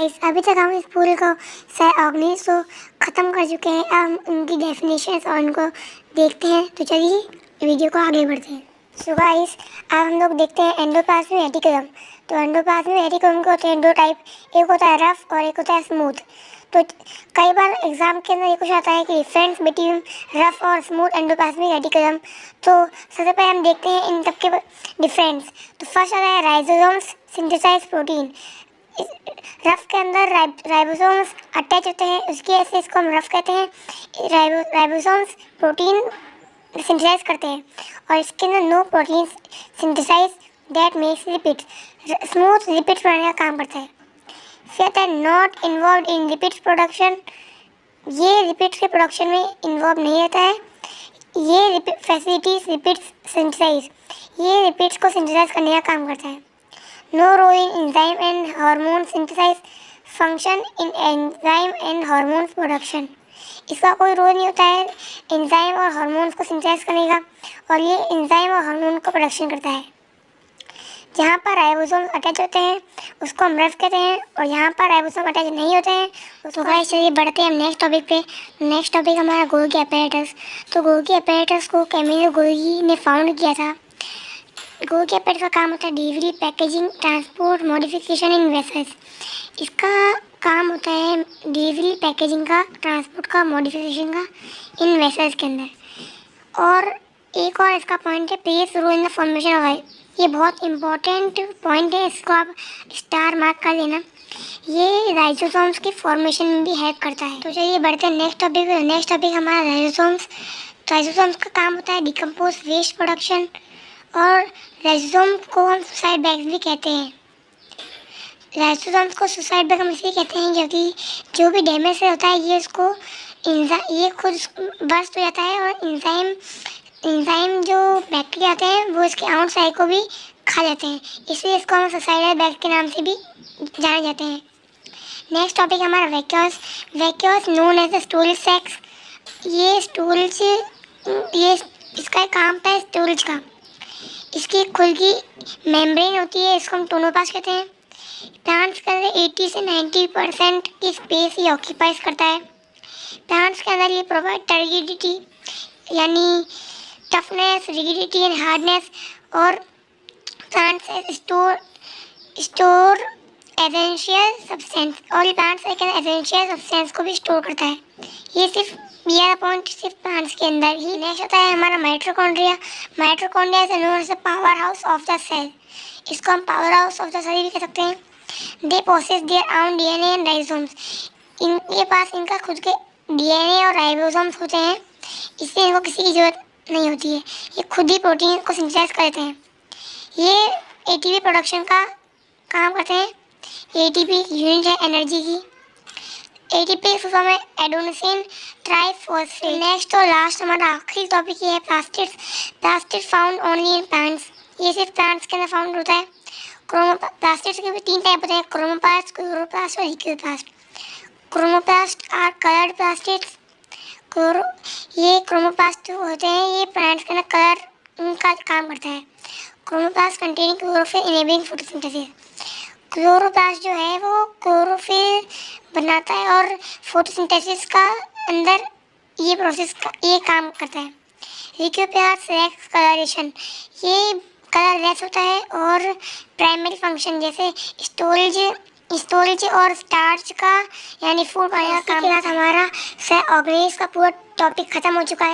Guys, अभी तक हम इस पूल को ऑर्गेनिज को ख़त्म कर चुके हैं। अब हम उनकी डेफिनेशंस और उनको देखते हैं। तो चलिए वीडियो को आगे बढ़ते हैं। सो गाइस, अब हम लोग देखते हैं एंडोप्लाज्म में रेटिकुलम। तो एंडोप्लाज्म में रेटिकुलम के होते हैं दो टाइप, एक होता है रफ और एक होता है स्मूथ। तो कई बार एग्जाम के अंदर ये कुछ आता है कि डिफरेंस बिटवीन रफ और स्मूथ एंडोप्लाज्मिक रेटिकुलम। तो सबसे पहले हम देखते हैं इन सब के डिफरेंस। तो फर्स्ट आता है राइजोसोम्स सिंथेसाइज प्रोटीन। रफ के अंदर राइबोसोम्स अटैच होते हैं, उसकी वजह से इसको हम रफ कहते हैं। राइबोसोम्स प्रोटीन सिंथेसाइज करते हैं और इसके अंदर no protein synthesise that makes lipids. Smooth lipids बनाने का काम करता है। फिर आता है not involve in lipids production. ये लिपिड्स के प्रोडक्शन में इन्वॉल्व नहीं रहता है। ये फैसिलिटीज लिपिड्स सिंथेसाइज, ये लिपिड्स को सिंथेसाइज करने का काम करता है। No role in enzyme and hormone synthesis, function in enzyme and hormones production। इसका कोई रोल नहीं होता है एंजाइम और हार्मोन्स को सिंथेसाइज करने का, और ये एंजाइम और हार्मोन को प्रोडक्शन करता है। जहाँ पर राइबोसोम अटैच होते हैं उसको हम रफ कहते हैं, और यहाँ पर राइबोसोम अटैच नहीं होते हैं उसको गाइस चलिए बढ़ते हैं हम नेक्स्ट टॉपिक पे। नेक्स्ट टॉपिक हमारा गोल्गी अपैरेटस। तो गोल्गी अपैरेटस को कैमिलो गोल्गी ने फाउंड किया था। गोल्गी अपैरेटस का काम होता है delivery, packaging, transport, modification in vessels. इसका काम होता है डिलीवरी, पैकेजिंग का, ट्रांसपोर्ट का, मॉडिफिकेशन का इन वेसल्स के अंदर। और एक और इसका पॉइंट है place role in the formation of oil. ये बहुत इंपॉर्टेंट पॉइंट है, इसको आप स्टार मार्क कर लेना। ये राइजोसोम्स की फॉर्मेशन में भी हेल्प करता है। तो चलिए बढ़ते हैं नेक्स्ट टॉपिक पे। नेक्स्ट टॉपिक हमारा राइजोसोम्स। राइजोसोम्स का काम होता है डिकम्पोज वेस्ट प्रोडक्शन, और राइजोसोम को हम सुसाइड बैग्स भी कहते हैं। राइजोसोम्स को सुसाइड बैग हम इसलिए कहते हैं क्योंकि जो भी डैमेज से होता है ये खुद बर्स्ट हो जाता है, और इंजाइम जो बैक्टीरिया आते हैं वो इसके आउटसाइड को भी खा जाते हैं, इसलिए इसको हम सुसाइड बैग के नाम से भी जाने जाते हैं। नेक्स्ट टॉपिक हमारा vacuoles. Vacuoles known as the storage sacs. ये इसका एक काम है स्टोरेज का। इसकी खुद की मेम्ब्रेन होती है, इसको हम टोनोप्लास्ट कहते हैं। प्लांट्स के अंदर 80 से 90% की स्पेस ये ऑक्यूपाइज करता है। प्लांट्स के अंदर ये प्रोवाइड टर्गिडिटी यानी टफनेस, रिगिडिटी एंड हार्डनेस, और प्लांट्स स्टोर एसेंशियल सब्सटेंस, और ये प्लांट्स के अंदर एसेंशियल सब्सटेंस को भी स्टोर करता है। ये पॉइंट सिर्फ प्लांट्स के अंदर ही। नेक्स्ट होता है हमारा mitochondria. Mitochondria is known as the power house of the cell. इसको हम power house of the cell भी कह सकते हैं। They possess their own DNA and ribosomes. इनके पास इनका खुद के डीएनए और राइबोसोम्स होते हैं, इसलिए इनको किसी की जरूरत नहीं होती है। ये खुद ही प्रोटीन को सिंथेसाइज करते हैं। ये एटीपी प्रोडक्शन का काम करते हैं। एटीपी यूनिट है एनर्जी की। एटीपी फुल फॉर्म है एडेनोसिन ट्राइफॉस्फेट। नेक्स्ट और लास्ट हमारा आखिरी टॉपिक ये है plastids. Plastid found only in plants. ये सिर्फ प्लांट्स के अंदर फाउंड होता है। प्लास्टिड्स के भी 3 टाइप होते हैं, क्रोमोप्लास्ट, क्लोरोप्लास्ट और leucoplast. Chromoplast are coloured plastids. ये क्रोमोप्लास्ट जो होते हैं ये प्लांट्स के अंदर कलर उनका काम करता है। Chromoplast containing chlorophyll enabling photosynthesis. Chloroplast जो है वो क्लोरोफिल बनाता है और फोटोसिंथेसिस का अंदर ये काम करता है। लिक्विडोप्लास्ट लैक्स कलरेशन। ये कलरलेस होता है और प्राइमरी फंक्शन जैसे स्टोरेज और स्टार्च का यानी फूड बनाने का काम। हमारा ऑर्गेनिज का पूरा टॉपिक खत्म हो चुका है।